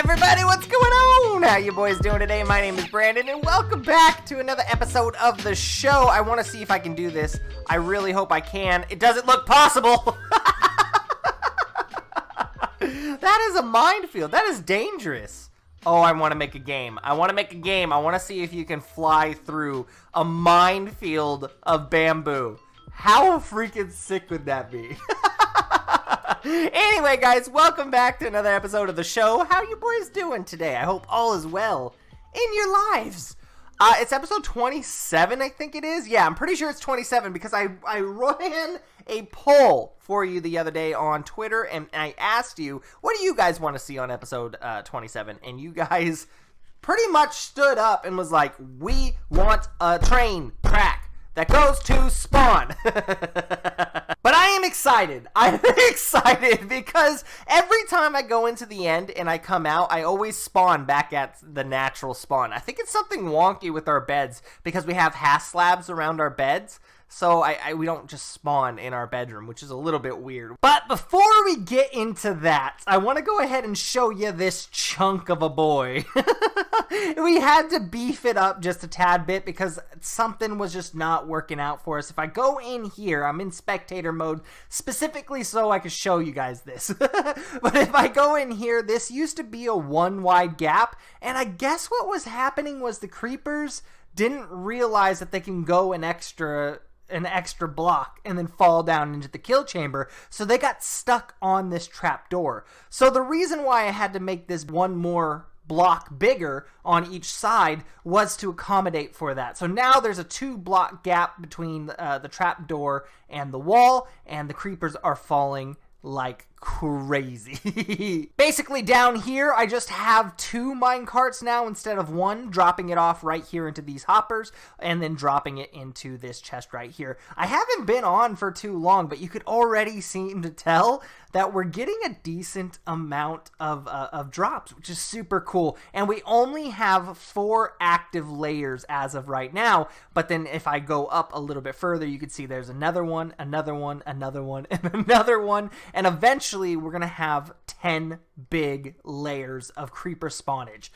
everybody, what's going on? How you boys doing today? My name is Brandon, and welcome back to another episode of the show. I want to see if I can do this. I really hope I can. It doesn't look possible. That is a minefield. That is dangerous. Oh, I want to make a game. I want to see if you can fly through a minefield of bamboo. How freaking sick would that be? Anyway, guys, welcome back to another episode of the show. How you boys doing today? I hope all is well in your lives. It's episode 27, I think it is. Yeah, I'm pretty sure it's 27 because I ran a poll for you the other day on Twitter, and I asked you, what do you guys want to see on episode 27? And you guys pretty much stood up and was like, we want a train track that goes to Spawn. But I am excited. I'm excited because every time I go into the end and I come out, I always spawn back at the natural spawn. I think it's something wonky with our beds because we have half slabs around our beds. So we don't just spawn in our bedroom, which is a little bit weird. But before we get into that, I want to go ahead and show you this chunk of a boy. We had to beef it up just a tad bit because something was just not working out for us. If I go in here, I'm in spectator mode specifically so I can show you guys this. But if I go in here, this used to be a one wide gap. And I guess what was happening was the creepers didn't realize that they can go an extra block and then fall down into the kill chamber, so they got stuck on this trap door. So the reason why I had to make this one more block bigger on each side was to accommodate for that. So now there's a 2-block gap between the trap door and the wall, and the creepers are falling like crazy. Basically down here I just have 2 mine carts now instead of 1, dropping it off right here into these hoppers and then dropping it into this chest right here. I haven't been on for too long, but you could already seem to tell that we're getting a decent amount of drops, which is super cool. And we only have 4 active layers as of right now, but then if I go up a little bit further, you can see there's another one, another one, another one, and another one, and eventually we're going to have 10 big layers of creeper spawnage.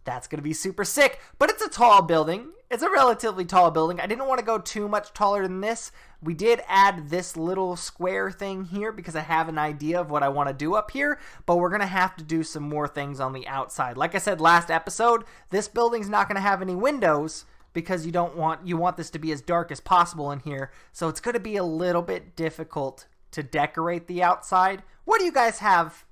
That's going to be super sick, but it's a tall building. It's a relatively tall building. I didn't want to go too much taller than this. We did add this little square thing here because I have an idea of what I want to do up here, but we're going to have to do some more things on the outside. Like I said last episode, this building's not going to have any windows because you want this to be as dark as possible in here, so it's going to be a little bit difficult to decorate the outside. What do you guys have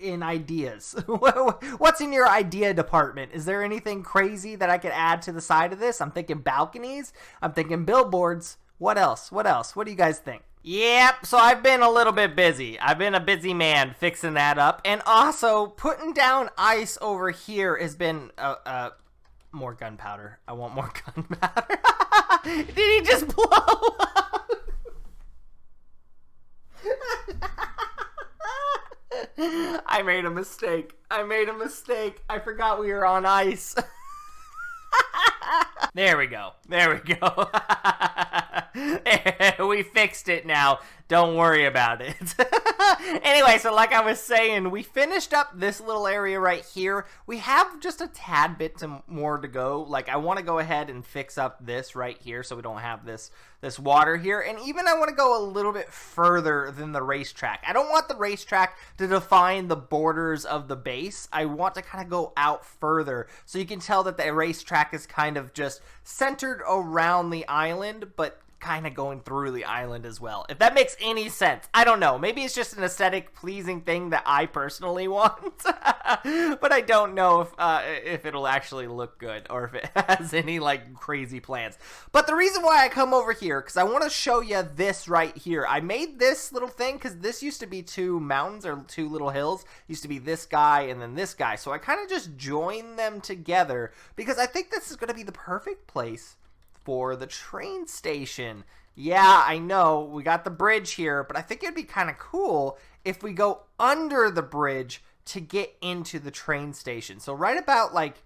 in ideas? What's in your idea department? Is there anything crazy that I could add to the side of this? I'm thinking balconies. I'm thinking billboards. What else? What do you guys think? Yep, so I've been a little bit busy. I've been a busy man fixing that up. And also, putting down ice over here has been more gunpowder. I want more gunpowder. Did he just blow up? I made a mistake. I forgot we were on ice. There we go. We fixed it now. Don't worry about it. Anyway, so like I was saying, we finished up this little area right here. We have just a tad bit more to go. Like, I want to go ahead and fix up this right here so we don't have this water here. And even I want to go a little bit further than the racetrack. I don't want the racetrack to define the borders of the base. I want to kind of go out further so you can tell that the racetrack is kind of just centered around the island, but kind of going through the island as well. If that makes any sense. I don't know. Maybe it's just an aesthetic pleasing thing that I personally want. But I don't know if it'll actually look good or if it has any like crazy plans. But the reason why I come over here, because I want to show you this right here. I made this little thing because this used to be 2 mountains or 2 little hills. It used to be this guy and then this guy. So I kind of just joined them together because I think this is going to be the perfect place for the train station. Yeah, I know, we got the bridge here, but I think it'd be kind of cool if we go under the bridge to get into the train station. So right about like,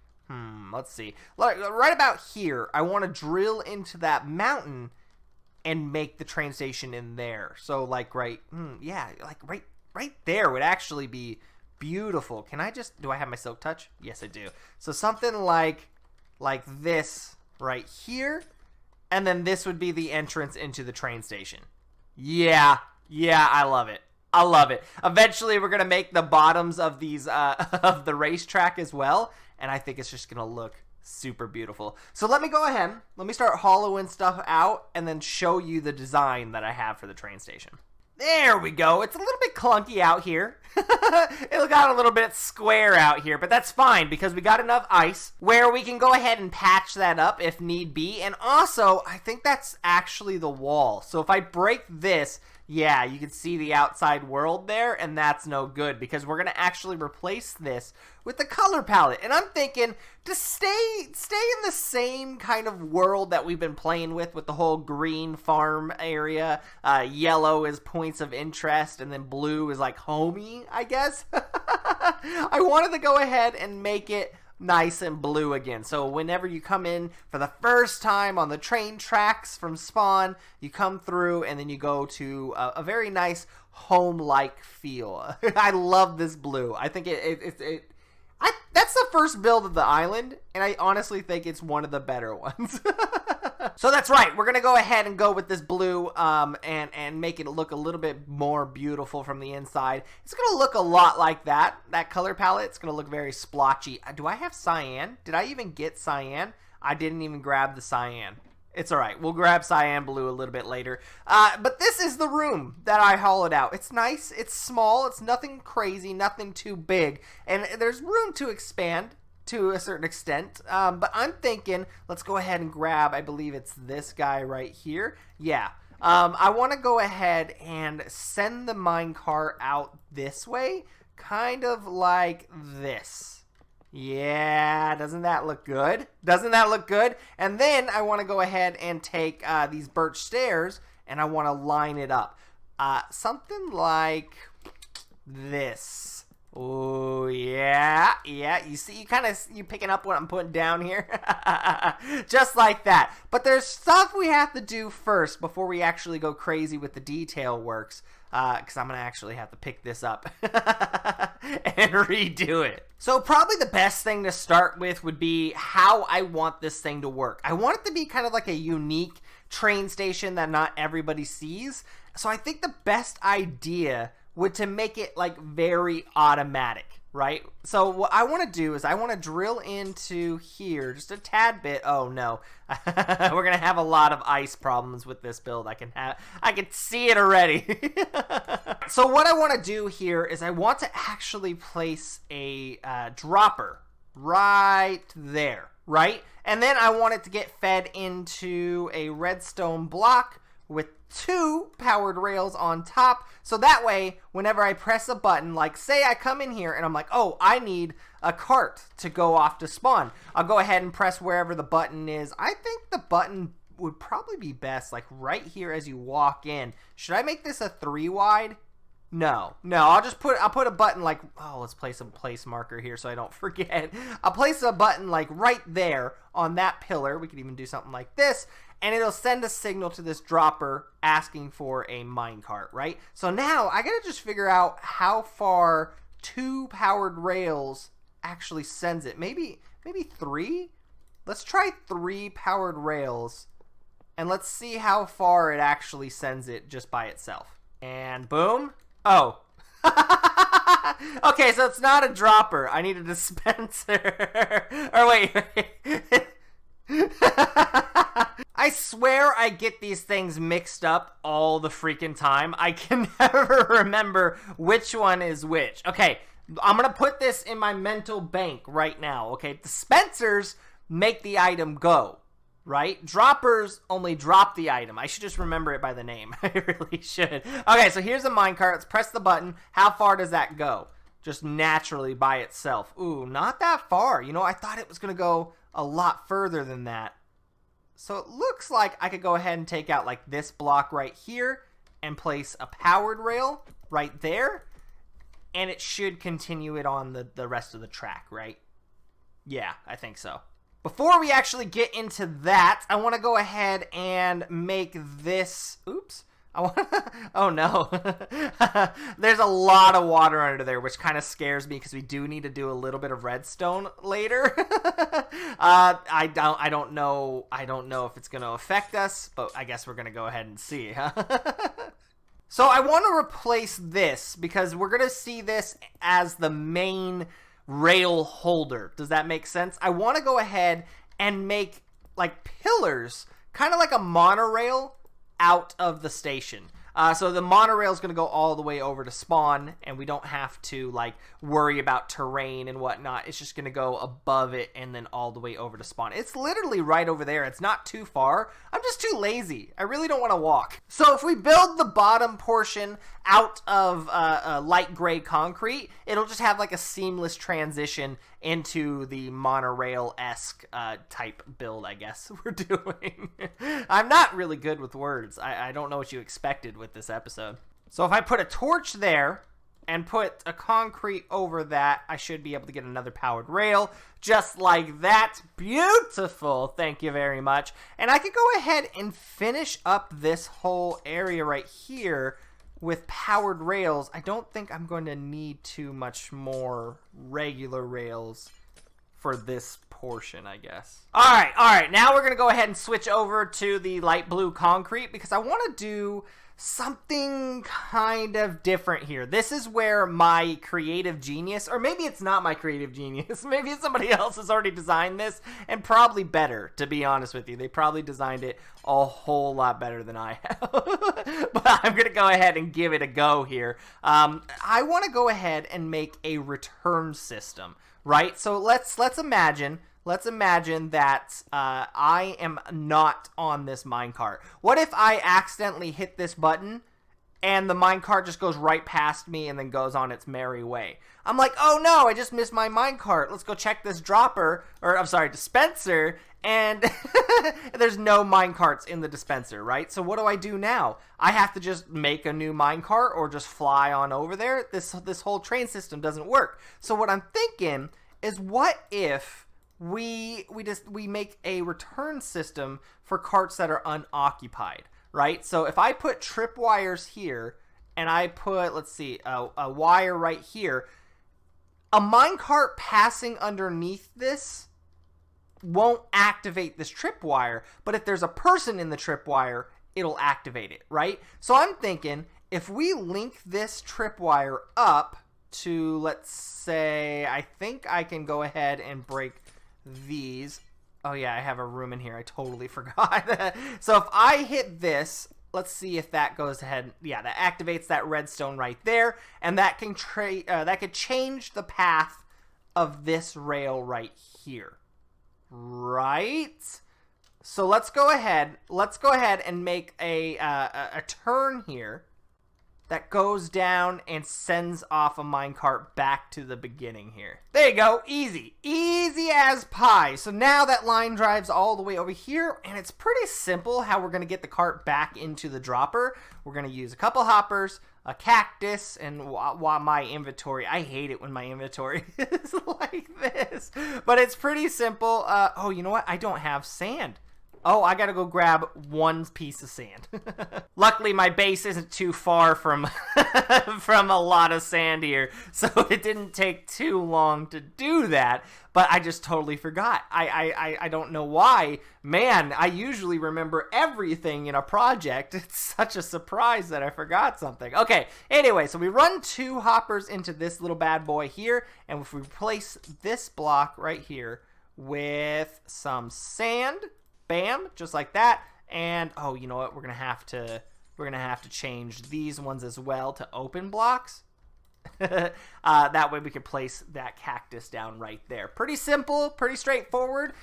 let's see. Right about here, I want to drill into that mountain and make the train station in there. So like right there would actually be beautiful. Can I just, do I have my silk touch? Yes, I do. So something like this right here. And then this would be the entrance into the train station. Yeah, I love it. I love it. Eventually, we're going to make the bottoms of these, of the racetrack as well. And I think it's just going to look super beautiful. So let me go ahead. Let me start hollowing stuff out and then show you the design that I have for the train station. There we go. It's a little bit clunky out here. It got a little bit square out here, but that's fine because we got enough ice where we can go ahead and patch that up if need be. And also, I think that's actually the wall. So if I break this, yeah, you can see the outside world there, and that's no good because we're going to actually replace this with the color palette. And I'm thinking to stay in the same kind of world that we've been playing with the whole green farm area. Yellow is points of interest, and then blue is like homey, I guess. I wanted to go ahead and make it nice and blue again. So whenever you come in for the first time on the train tracks from spawn, you come through and then you go to a very nice home-like feel. I love this blue. I think that's the first build of the island, and I honestly think it's one of the better ones. So that's right. We're going to go ahead and go with this blue and make it look a little bit more beautiful from the inside. It's going to look a lot like that color palette. It's going to look very splotchy. Do I have cyan? Did I even get cyan? I didn't even grab the cyan. It's all right. We'll grab cyan blue a little bit later. But this is the room that I hollowed out. It's nice. It's small. It's nothing crazy, nothing too big. And there's room to expand to a certain extent. But I'm thinking, let's go ahead and grab, I believe it's this guy right here. Yeah. I want to go ahead and send the minecart out this way, kind of like this. Yeah, doesn't that look good? Doesn't that look good? And then I want to go ahead and take these birch stairs and I want to line it up. Something like this. Oh, yeah. You see, you picking up what I'm putting down here? Just like that. But there's stuff we have to do first before we actually go crazy with the detail works. Because I'm going to actually have to pick this up and redo it. So probably the best thing to start with would be how I want this thing to work. I want it to be kind of like a unique train station that not everybody sees. So I think the best idea would to make it like very automatic, right? So what I want to do is I want to drill into here just a tad bit. Oh no, we're gonna have a lot of ice problems with this build. I can see it already. So what I want to do here is I want to actually place a dropper right there, right? And then I want it to get fed into a redstone block with 2 powered rails on top, so that way whenever I press a button, like say I come in here and I'm like, oh, I need a cart to go off to spawn, I'll go ahead and press wherever the button is. I think the button would probably be best like right here as you walk in. Should I make this a 3 wide? No, I'll put a button like, oh, let's place a place marker here so I don't forget. I'll place a button like right there on that pillar. We could even do something like this, and it'll send a signal to this dropper asking for a minecart, right? So now I gotta just figure out how far 2 powered rails actually sends it. Maybe 3? Let's try 3 powered rails, and let's see how far it actually sends it just by itself. And boom. Oh. Okay, so it's not a dropper. I need a dispenser. Or wait. I swear I get these things mixed up all the freaking time. I can never remember which one is which. Okay, I'm going to put this in my mental bank right now. Okay, dispensers make the item go, right? Droppers only drop the item. I should just remember it by the name. I really should. Okay, so here's a minecart. Let's press the button. How far does that go? Just naturally by itself. Ooh, not that far. You know, I thought it was going to go a lot further than that. So it looks like I could go ahead and take out like this block right here and place a powered rail right there. And it should continue it on the rest of the track, right? Yeah, I think so. Before we actually get into that, I want to go ahead and make this, oops, I want. Oh no, there's a lot of water under there, which kind of scares me because we do need to do a little bit of redstone later. I don't know if it's gonna affect us, but I guess we're gonna go ahead and see. So I want to replace this because we're gonna see this as the main rail holder. Does that make sense? I want to go ahead and make like pillars, kind of like a monorail out of the station. So the monorail is going to go all the way over to spawn, and we don't have to like worry about terrain and whatnot. It's just going to go above it and then all the way over to spawn. It's literally right over there. It's not too far. I'm just too lazy. I really don't want to walk. So if we build the bottom portion out of light gray concrete, it'll just have like a seamless transition into the monorail-esque type build, I guess we're doing. I'm not really good with words. I don't know what you expected with this episode. So if I put a torch there and put a concrete over that, I should be able to get another powered rail just like that. Beautiful. Thank you very much. And I could go ahead and finish up this whole area right here with powered rails. I don't think I'm going to need too much more regular rails for this portion, I guess. All right. Now we're going to go ahead and switch over to the light blue concrete because I want to do something kind of different here. This is where my creative genius, or maybe it's not my creative genius, maybe somebody else has already designed this, and probably better, to be honest with you. They probably designed it a whole lot better than I have. But I'm going to go ahead and give it a go here. I want to go ahead and make a return system, right? So let's imagine that I am not on this minecart. What if I accidentally hit this button and the minecart just goes right past me and then goes on its merry way? I'm like, oh no, I just missed my minecart. Let's go check this dispenser, and there's no minecarts in the dispenser, right? So what do I do now? I have to just make a new minecart or just fly on over there? This whole train system doesn't work. So what I'm thinking is, what if we make a return system for carts that are unoccupied, right? So if I put tripwires here and I put, let's see, a wire right here, a minecart passing underneath this won't activate this tripwire, but if there's a person in the tripwire, it'll activate it, right? So I'm thinking if we link this tripwire up to, let's say, I think I can go ahead and break these. Oh yeah, I have a room in here. I totally forgot. So if I hit this, let's see if that goes ahead. Yeah, that activates that redstone right there, and that can could change the path of this rail right here. Right? So let's go ahead and make a turn here that goes down and sends off a minecart back to the beginning here. There you go. Easy. Easy as pie. So now that line drives all the way over here, and it's pretty simple how we're going to get the cart back into the dropper. We're going to use a couple hoppers, a cactus, and my inventory. I hate it when my inventory is like this. But it's pretty simple. Oh, you know what? I don't have sand. Oh, I gotta go grab one piece of sand. Luckily, my base isn't too far from from a lot of sand here, so it didn't take too long to do that. But I just totally forgot. I don't know why. Man, I usually remember everything in a project. It's such a surprise that I forgot something. Okay, anyway, so we run 2 hoppers into this little bad boy here, and if we replace this block right here with some sand, bam, just like that. And oh, you know what? We're gonna have to change these ones as well to open blocks. That way we can place that cactus down right there. Pretty simple, pretty straightforward.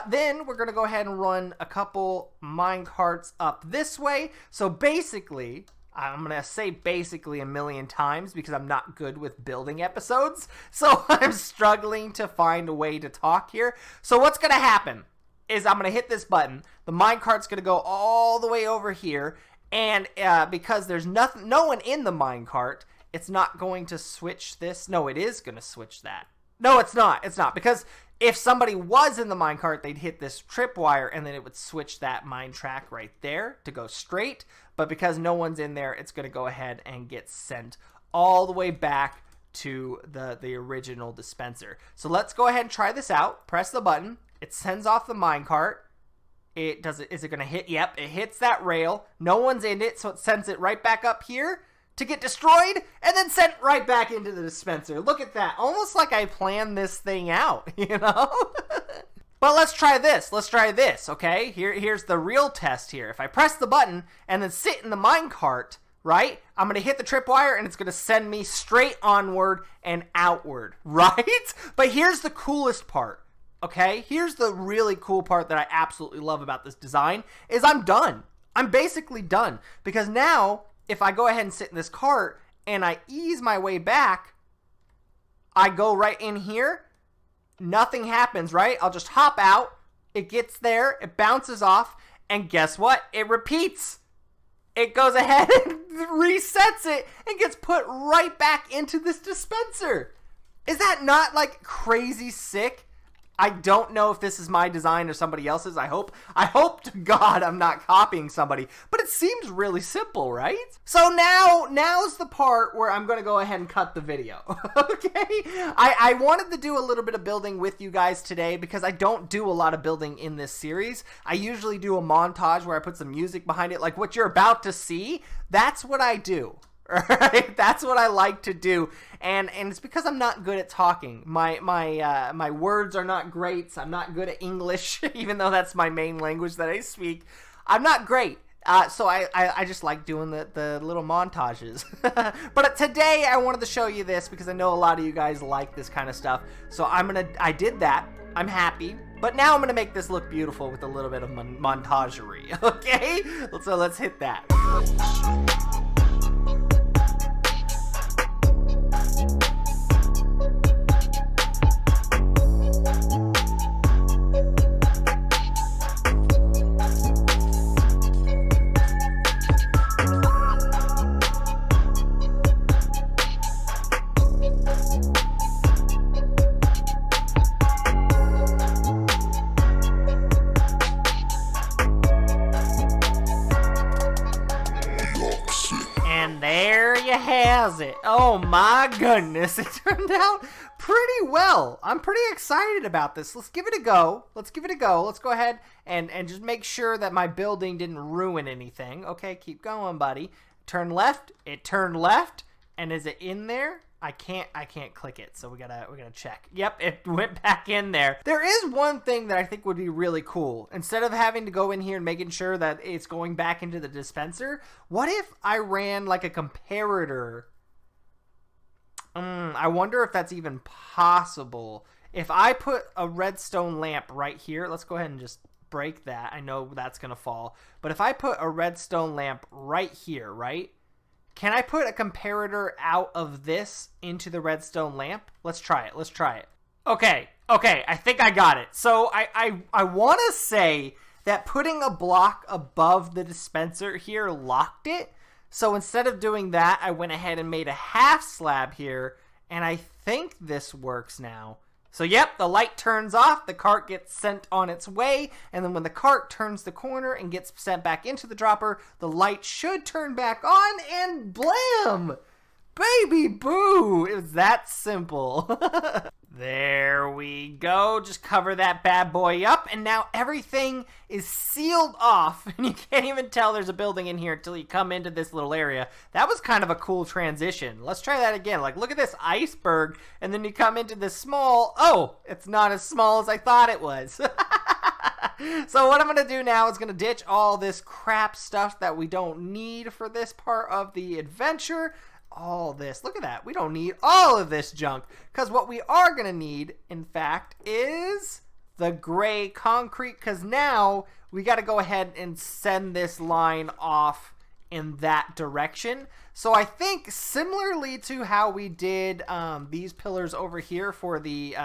Then we're gonna go ahead and run a couple mine carts up this way. So basically, I'm going to say basically a million times because I'm not good with building episodes. So I'm struggling to find a way to talk here. So what's going to happen is I'm going to hit this button. The minecart's going to go all the way over here. And because there's no one in the minecart, it's not going to switch this. No, it is going to switch that. No, it's not. It's not. Because If somebody was in the minecart, they'd hit this tripwire, and then it would switch that mine track right there to go straight. But because no one's in there, it's going to go ahead and get sent all the way back to the original dispenser. So let's go ahead and try this out. Press the button. It sends off the minecart. Is it going to hit? Yep, it hits that rail. No one's in it, so it sends it right back up here to get destroyed, and then sent right back into the dispenser. Look at that. Almost like I planned this thing out, you know? But let's try this. Let's try this, okay? Here's the real test here. If I press the button and then sit in the minecart, right, I'm going to hit the tripwire, and it's going to send me straight onward and outward, right? But here's the coolest part, okay? Here's the really cool part that I absolutely love about this design, is I'm done. I'm basically done. Because now, if I go ahead and sit in this cart and I ease my way back, I go right in here, nothing happens, right? I'll just hop out, it gets there, it bounces off, and guess what? It repeats. It goes ahead and resets it and gets put right back into this dispenser. Is that not like crazy sick? I don't know if this is my design or somebody else's. I hope to God I'm not copying somebody, but it seems really simple, right? So now's the part where I'm going to go ahead and cut the video, okay? I wanted to do a little bit of building with you guys today because I don't do a lot of building in this series. I usually do a montage where I put some music behind it, like what you're about to see. That's what I do. Right? That's what I like to do, and it's because I'm not good at talking. My words are not great. I'm not good at English, even though that's my main language that I speak. I'm not great, so I just like doing the little montages. But today I wanted to show you this because I know a lot of you guys like this kind of stuff. So I did that. I'm happy. But now I'm gonna make this look beautiful with a little bit of montagery. Okay, so let's hit that. Has it. Oh my goodness, it turned out pretty well. I'm pretty excited about this. Let's give it a go. Let's go ahead and just make sure that my building didn't ruin anything. Okay, keep going, buddy. Turn left. It turned left. And is it in there? I can't click it, so we gotta check. Yep, it went back in there. There is one thing that I think would be really cool. Instead of having to go in here and making sure that it's going back into the dispenser, what if I ran like a comparator? I wonder if that's even possible. If I put a redstone lamp right here, let's go ahead and just break that. I know that's gonna fall, but if I put a redstone lamp right here, right? Can I put a comparator out of this into the redstone lamp? Let's try it. Okay, I think I got it. So I want to say that putting a block above the dispenser here locked it. So instead of doing that, I went ahead and made a half slab here, and I think this works now. So yep, the light turns off, the cart gets sent on its way, and then when the cart turns the corner and gets sent back into the dropper, the light should turn back on, and blam! Baby boo! It was that simple. There we go. Just cover that bad boy up, and now everything is sealed off, and you can't even tell there's a building in here until you come into this little area. That was kind of a cool transition. Let's try that again. Like, look at this iceberg, and then you come into this small... Oh, it's not as small as I thought it was. So what I'm going to do now is going to ditch all this crap stuff that we don't need for this part of the adventure. All this. Look at that. We don't need all of this junk, because what we are going to need, in fact, is the gray concrete, because now we got to go ahead and send this line off in that direction. So I think similarly to how we did these pillars over here for the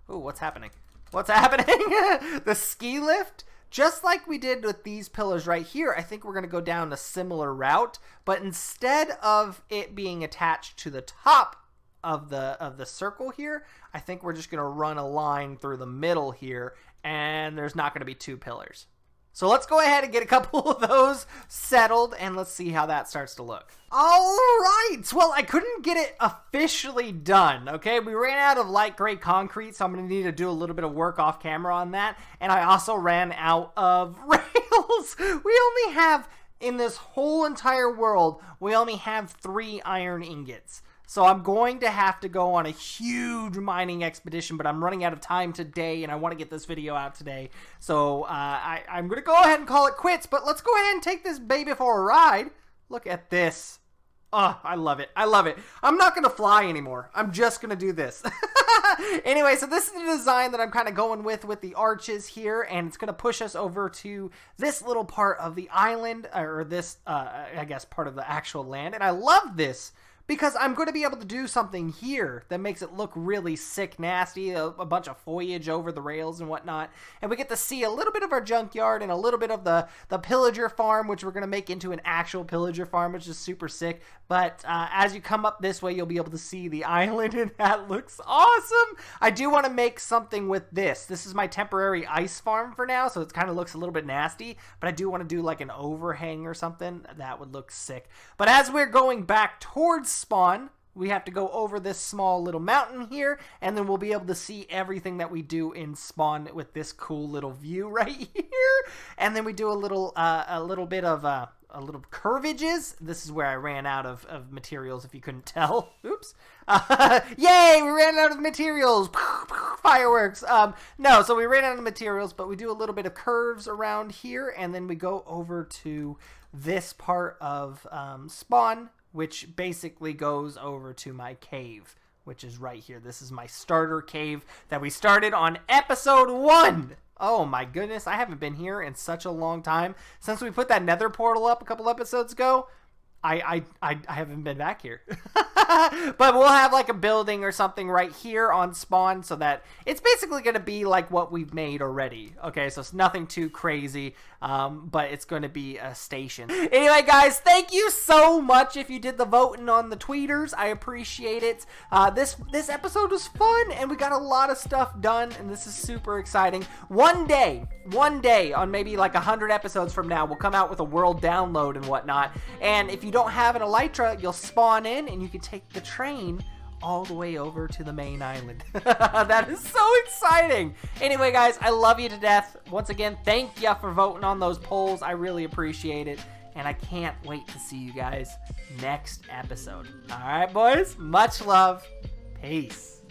what's happening? The ski lift. Just like we did with these pillars right here, I think we're going to go down a similar route, but instead of it being attached to the top of the circle here, I think we're just going to run a line through the middle here, and there's not going to be 2 pillars. So let's go ahead and get a couple of those settled, and let's see how that starts to look. All right. Well, I couldn't get it officially done, okay? We ran out of light gray concrete, so I'm going to need to do a little bit of work off camera on that. And I also ran out of rails. We only have, in this whole entire world, we only have 3 iron ingots. So I'm going to have to go on a huge mining expedition, but I'm running out of time today, and I want to get this video out today. So I'm going to go ahead and call it quits, but let's go ahead and take this baby for a ride. Look at this. Oh, I love it. I love it. I'm not going to fly anymore. I'm just going to do this. Anyway, so this is the design that I'm kind of going with the arches here, and it's going to push us over to this little part of the island, or this, I guess, part of the actual land. And I love this, because I'm going to be able to do something here that makes it look really sick, nasty, a bunch of foliage over the rails and whatnot. And we get to see a little bit of our junkyard and a little bit of the pillager farm, which we're going to make into an actual pillager farm, which is super sick. But as you come up this way, you'll be able to see the island, and that looks awesome. I do want to make something with this. This is my temporary ice farm for now, so it kind of looks a little bit nasty. But I do want to do like an overhang or something. That would look sick. But as we're going back towards spawn, we have to go over this small little mountain here, and then we'll be able to see everything that we do in spawn with this cool little view right here. And then we do a little bit of a little curvages. This is where I ran out of materials, if you couldn't tell. Oops. Yay, we ran out of materials. Fireworks. No, so we ran out of materials, but we do a little bit of curves around here, and then we go over to this part of spawn, which basically goes over to my cave, which is right here. This is my starter cave that we started on episode 1. Oh my goodness, I haven't been here in such a long time. Since we put that nether portal up a couple episodes ago, I haven't been back here. But we'll have like a building or something right here on spawn, so that it's basically going to be like what we've made already. Okay, so it's nothing too crazy, but it's going to be a station. Anyway, guys, thank you so much if you did the voting on the tweeters. I appreciate it. This episode was fun, and we got a lot of stuff done, and this is super exciting. One day, on maybe like 100 episodes from now, we'll come out with a world download and whatnot. And if you don't have an elytra, you'll spawn in, and you can take the train all the way over to the main island. That is so exciting. Anyway, guys, I love you to death. Once again, thank you for voting on those polls. I really appreciate it, and I can't wait to see you guys next episode. All right, boys, much love. Peace.